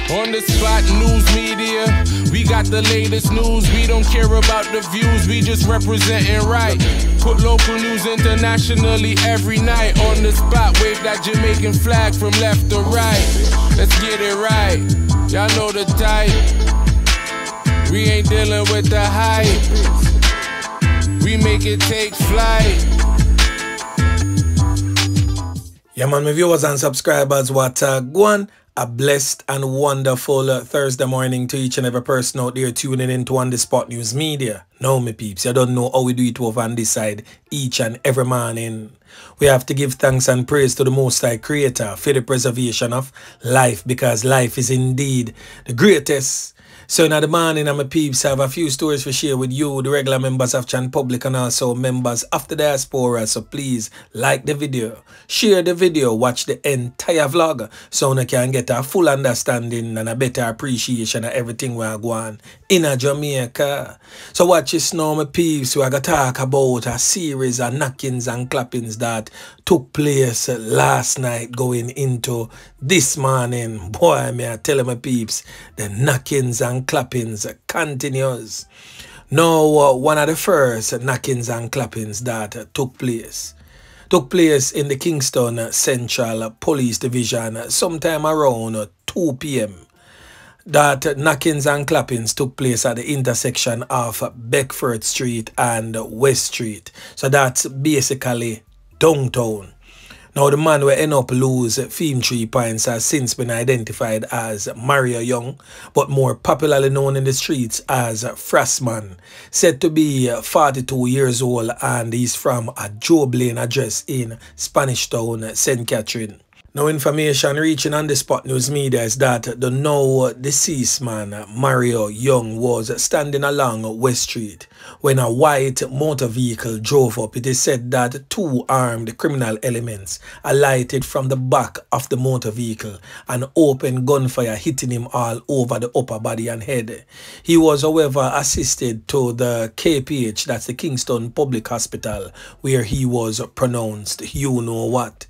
On the spot news media, we got the latest news. We don't care about the views, we just representing right. Put local news internationally every night. On the spot, wave that Jamaican flag from left to right. Let's get it right, y'all know the type. We ain't dealing with the hype. We make it take flight. Yeah man, my viewers and subscribers, what go on? A blessed and wonderful Thursday morning to each and every person out there tuning into On The Spot News Media. Now, me peeps, you don't know how we do it over on this side each and every morning. We have to give thanks and praise to the Most High Creator for the preservation of life, because life is indeed the greatest. So in the morning, my peeps, I have a few stories to share with you, the regular members of Chan Public and also members of the diaspora. So please like the video, share the video, watch the entire vlog so you can get a full understanding and a better appreciation of everything we are going in Jamaica. So watch this now, my peeps. We are going to talk about a series of knockings and clappings that took place last night going into this morning. Boy, may I tell my peeps, the knockings and clappings continues. Now, one of the first knockings and clappings that took place in the Kingston Central Police Division sometime around 2 p.m. That knockings and clappings took place at the intersection of Beckford Street and West Street. So that's basically downtown. Now, the man will end up lose 3 points has since been identified as Mario Young, but more popularly known in the streets as Frostman, said to be 42 years old, and he's from a Joe Blaine address in Spanish Town, St. Catherine. Now, information reaching On The Spot News Media is that the now deceased man, Mario Young, was standing along West Street when a white motor vehicle drove up. It is said that 2 armed criminal elements alighted from the back of the motor vehicle and opened gunfire, hitting him all over the upper body and head. He was, however, assisted to the KPH, that's the Kingston Public Hospital, where he was pronounced you know what.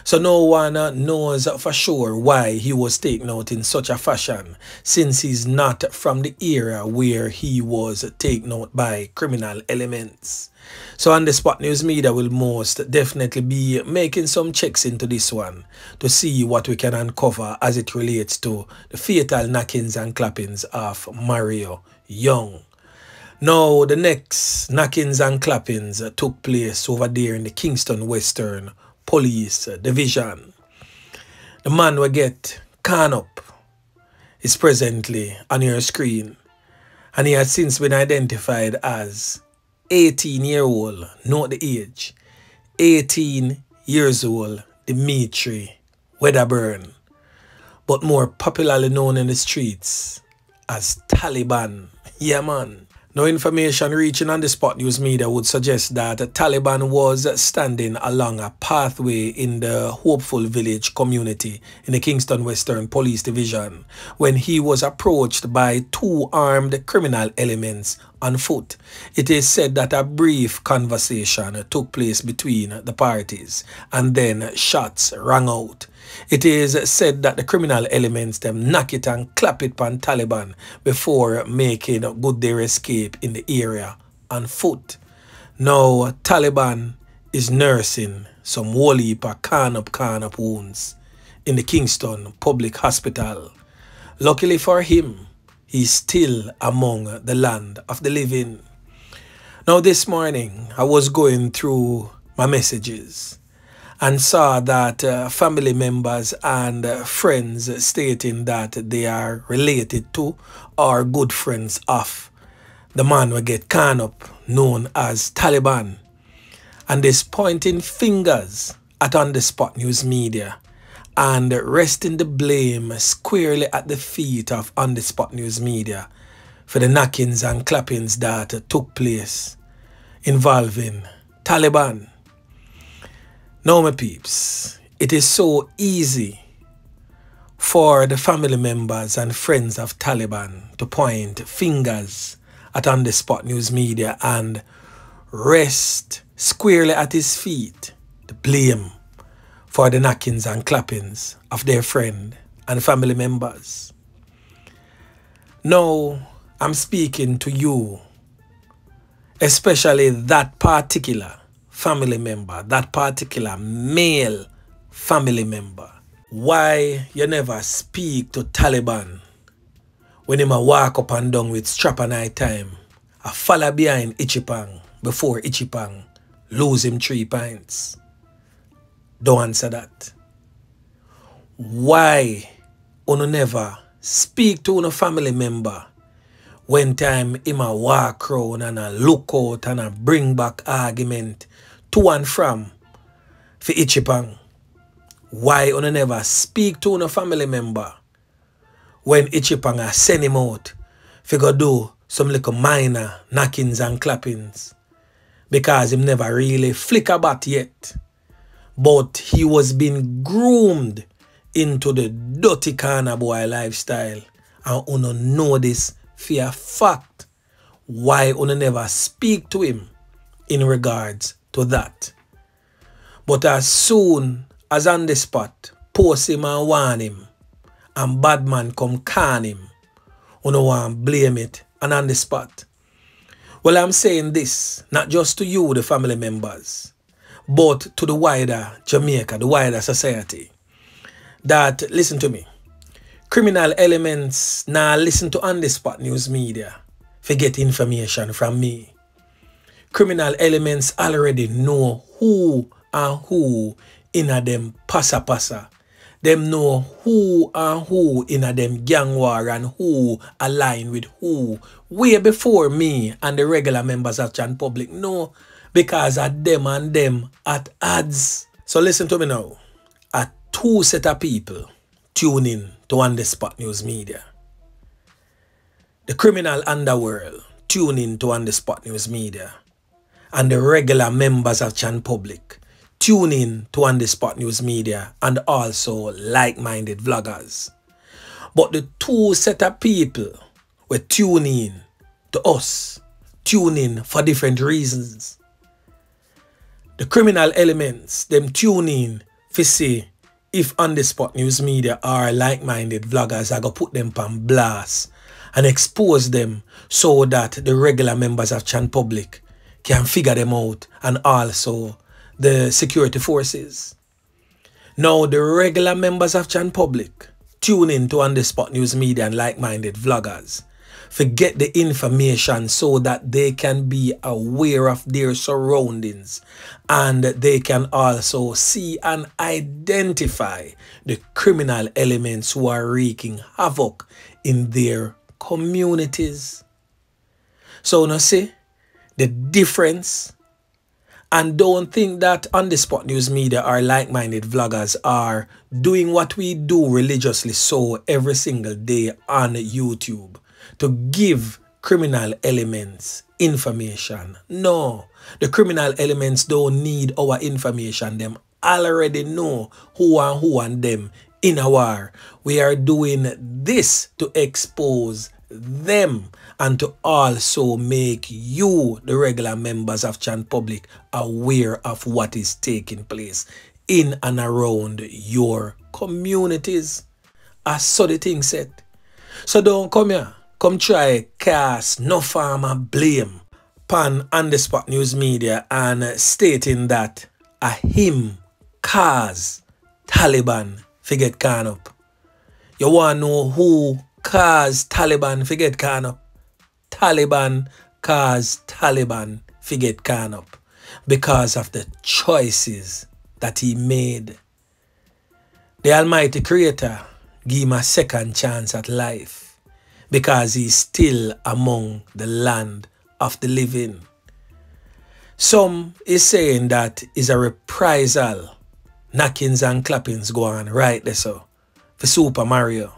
So no one knows for sure why he was taken out in such a fashion, since he's not from the area where he was taken out by criminal elements. So On The Spot News Media will most definitely be making some checks into this one to see what we can uncover as it relates to the fatal knockings and clappings of Mario Young. Now, the next knockings and clappings took place over there in the Kingston Western Police Division. The man we get can up is presently on your screen, and he has since been identified as 18-year-old, note the age, 18 years old Dimitri Wedderburn, but more popularly known in the streets as Taliban. Yeah man. No information reaching On The Spot News Media would suggest that Taliban was standing along a pathway in the Hopeful Village community in the Kingston Western Police Division when he was approached by 2 armed criminal elements on foot. It is said that a brief conversation took place between the parties and then shots rang out. It is said that the criminal elements them knock it and clap it on Taliban before making good their escape in the area on foot. Now Taliban is nursing some whole heap of can up wounds in the Kingston Public Hospital. Luckily for him, he's still among the land of the living. Now this morning, I was going through my messages and saw that family members and friends stating that they are related to or good friends of the man we get can up, known as Taliban. And is pointing fingers at On The Spot News Media and resting the blame squarely at the feet of On The Spot News Media for the knockings and clappings that took place involving Taliban. Now, my peeps, it is so easy for the family members and friends of Taliban to point fingers at On The Spot News Media and rest squarely at his feet the blame for the knockings and clappings of their friend and family members. Now, I'm speaking to you, especially that particular family member, that particular male family member. Why you never speak to Taliban when him a walk up and down with strap a night time, a follow behind Ichipang before Ichipang lose him 3 pints? Don't answer that. Why you never speak to a family member when time him a walk round and a look out and a bring back argument to and from for Ichipang? Why you never speak to a family member when Ichipang a send him out for go do some little minor knockings and clappings? Because him never really flick a bat yet. But he was being groomed into the dirty corner boy lifestyle. And you know this for a fact. Why you never speak to him in regards to that? But as soon as on the spot, post him and warn him, and bad man come can him, you don't want to blame it and on the spot. Well, I'm saying this, not just to you, the family members, but to the wider Jamaica, the wider society, that, listen to me, criminal elements now listen to on the spot news media to get information from me. Criminal elements already know who and who in a them passa. Them know who and who in a them gang war and who align with who way before me and the regular members of Chan Public know, because of them and them at odds. So listen to me now. A 2 set of people tune in to On The Spot News Media. The criminal underworld tune in to On The Spot News Media. And the regular members of Chan Public tune in to On The Spot News Media, and also like-minded vloggers. But the 2 set of people were tune in to us, tune in for different reasons. The criminal elements, them tune in to see if On The Spot News Media are like-minded vloggers, I go put them on blast and expose them so that the regular members of Chan Public can figure them out, and also the security forces. Now, the regular members of Chan Public tune in to On The Spot News Media and like-minded vloggers to get the information so that they can be aware of their surroundings, and they can also see and identify the criminal elements who are wreaking havoc in their communities. So now see the difference. And don't think that On The Spot News Media or like-minded vloggers are doing what we do religiously so every single day on YouTube to give criminal elements information. No, the criminal elements don't need our information. Them already know who and them in a war. We are doing this to expose them and to also make you, the regular members of Chan Public, aware of what is taking place in and around your communities. As so the thing said. So don't come here, come try cast no farmer blame pan On The Spot News Media and stating that a him cause Taliban forget can up. You want to know who cause Taliban forget can up? Taliban cause Taliban forget can up because of the choices that he made. The Almighty Creator give him a second chance at life because he's still among the land of the living. Some is saying that is a reprisal. Knockings and clappings go on right there so for Super Mario.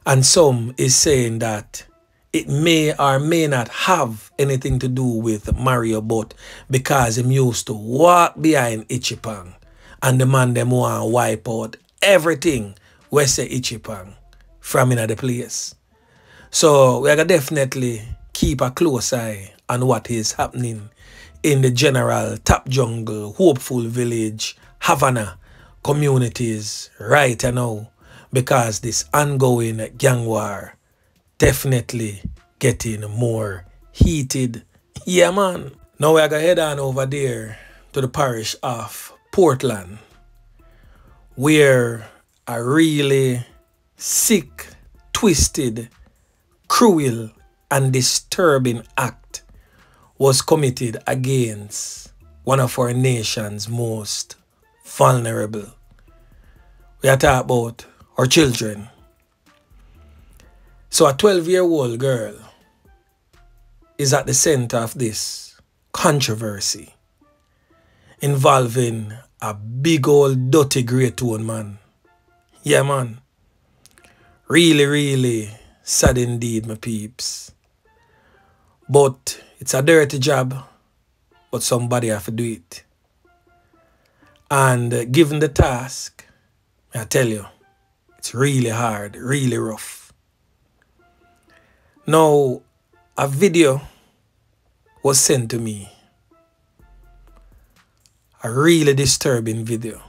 And some is saying that it may or may not have anything to do with Mario, but because him used to walk behind Ichipang and the man them want to wipe out everything we say Ichipang from in the place. So we are gonna definitely keep a close eye on what is happening in the general Top Jungle, Hopeful Village, Havana communities right now, because this ongoing gang war definitely getting more heated. Yeah, man. Now we're going to head on over there to the parish of Portland, where a really sick, twisted, cruel, and disturbing act was committed against one of our nation's most vulnerable. We are talking about our children. So a 12-year-old girl is at the center of this controversy involving a big old dirty grey tone man. Yeah, man. Really, really sad indeed, my peeps. But it's a dirty job, but somebody have to do it. And given the task, I tell you, it's really hard, really rough. Now, a video was sent to me. A really disturbing video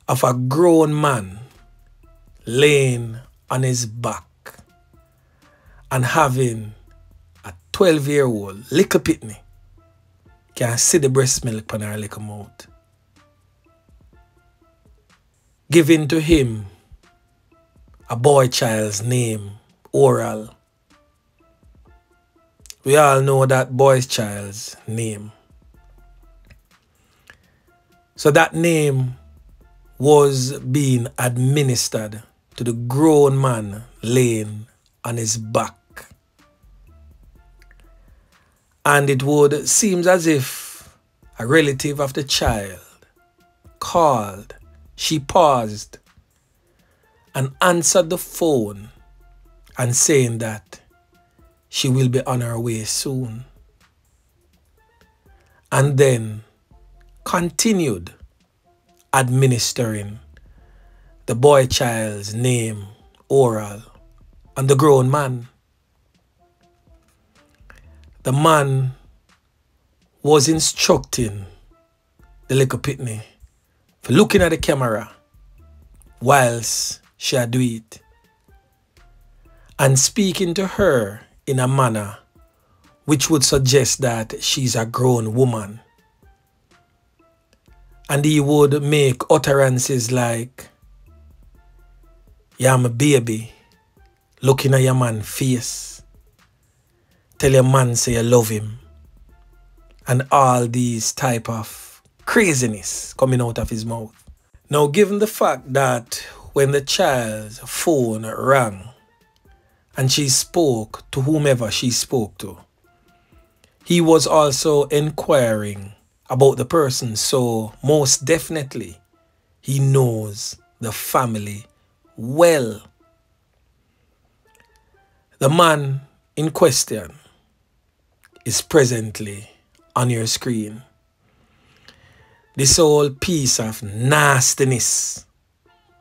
of a grown man laying on his back and having a 12-year-old little pitney can see the breast milk on her little mouth, giving to him a boy child's name, oral. We all know that boy's child's name. So that name was being administered to the grown man laying on his back. And it would seem as if a relative of the child called. She paused and answered the phone and saying that she will be on her way soon. And then continued administering the boy child's name, oral, on the grown man. The man was instructing the little pitney for looking at the camera whilst she had do it and speaking to her in a manner which would suggest that she's a grown woman. And he would make utterances like, "Yeah, my baby," looking at your man's face. Tell your man say you love him. And all these type of craziness coming out of his mouth. Now, given the fact that when the child's phone rang and she spoke to whomever she spoke to, he was also inquiring about the person, so most definitely he knows the family well. The man in question is presently on your screen. This whole piece of nastiness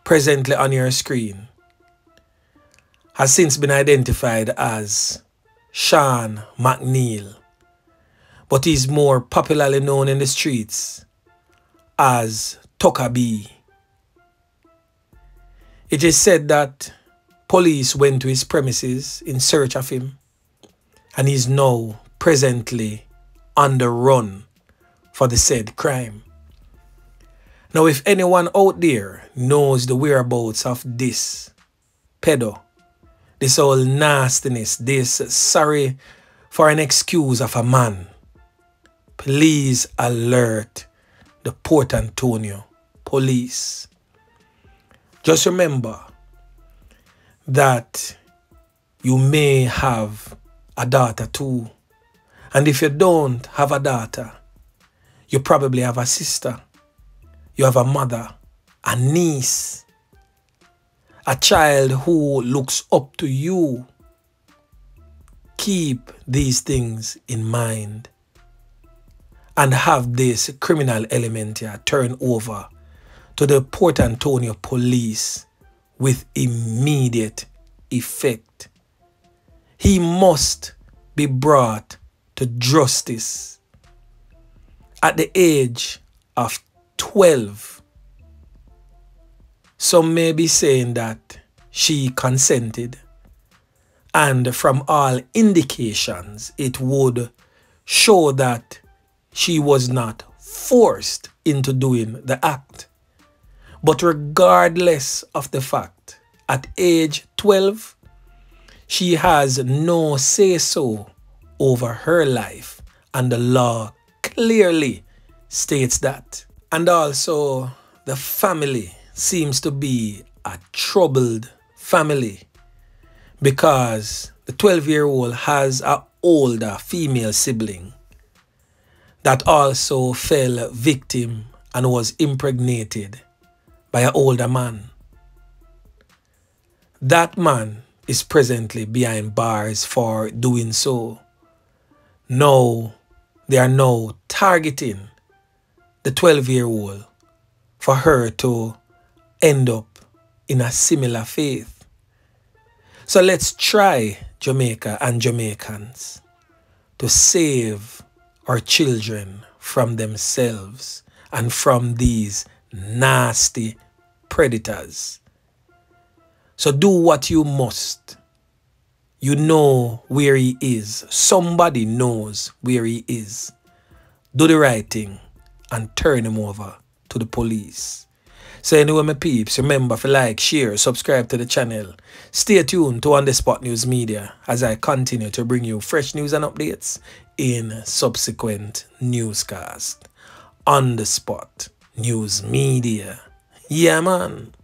presently on your screen has since been identified as Shawn McNeil, but he's more popularly known in the streets as Tucker B. It is said that police went to his premises in search of him, and he's now presently on the run for the said crime. Now, if anyone out there knows the whereabouts of this pedo, this whole nastiness, this sorry for an excuse of a man, please alert the Port Antonio police. Just remember that you may have a daughter too. And if you don't have a daughter, you probably have a sister. You have a mother, a niece, a child who looks up to you. Keep these things in mind and have this criminal element here turned over to the Port Antonio police with immediate effect. He must be brought to justice. At the age of 12, some may be saying that she consented. And from all indications, it would show that she was not forced into doing the act. But regardless of the fact, at age 12, she has no say-so over her life, and the law clearly states that. And also, the family seems to be a troubled family because the 12-year-old has an older female sibling that also fell victim and was impregnated by an older man. That man is presently behind bars for doing so. Now, they are now targeting the 12-year-old for her to end up in a similar faith. So let's try, Jamaica and Jamaicans, to save our children from themselves and from these nasty predators. So do what you must. You know where he is. Somebody knows where he is. Do the right thing and turn him over to the police. So anyway, my peeps, remember to like, share, subscribe to the channel. Stay tuned to On The Spot News Media as I continue to bring you fresh news and updates in subsequent newscasts. On The Spot News Media. Yeah, man.